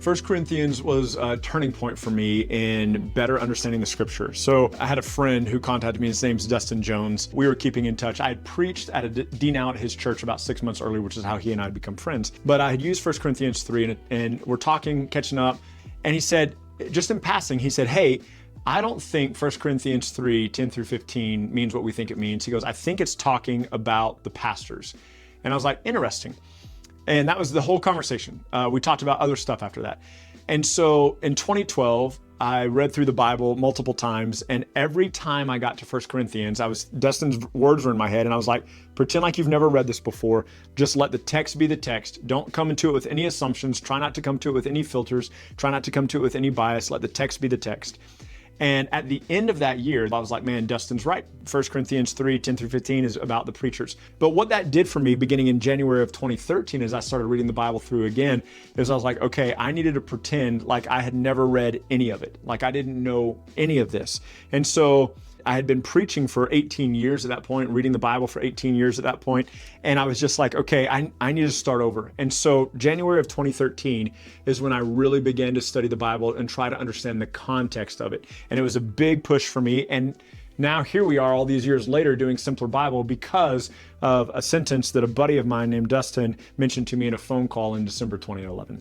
First Corinthians was a turning point for me in better understanding the scripture. So I had a friend who contacted me. His name's Dustin Jones. We were keeping in touch. I had preached at a D now at his church about 6 months earlier, which is how he and I had become friends. But I had used First Corinthians 3 and we're talking, catching up. And he said, just in passing, he said, hey, I don't think 1 Corinthians 3, 10 through 15 means what we think it means. He goes, I think it's talking about the pastors. And I was like, interesting. And that was the whole conversation. We talked about other stuff after that. And so in 2012, I read through the Bible multiple times. And every time I got to 1 Corinthians, Dustin's words were in my head. And I was like, pretend like you've never read this before. Just let the text be the text. Don't come into it with any assumptions. Try not to come to it with any filters. Try not to come to it with any bias. Let the text be the text. And at the end of that year, I was like, man, Dustin's right. 1 Corinthians 3, 10 through 15 is about the preachers. But what that did for me beginning in January of 2013, as I started reading the Bible through again, is I was like, okay, I needed to pretend like I had never read any of it. Like I didn't know any of this. And so I had been preaching for 18 years at that point, reading the Bible for 18 years at that point. And I was just like, okay, I need to start over. And so January of 2013 is when I really began to study the Bible and try to understand the context of it. And it was a big push for me. And now here we are all these years later doing Simpler Bible because of a sentence that a buddy of mine named Dustin mentioned to me in a phone call in December 2011.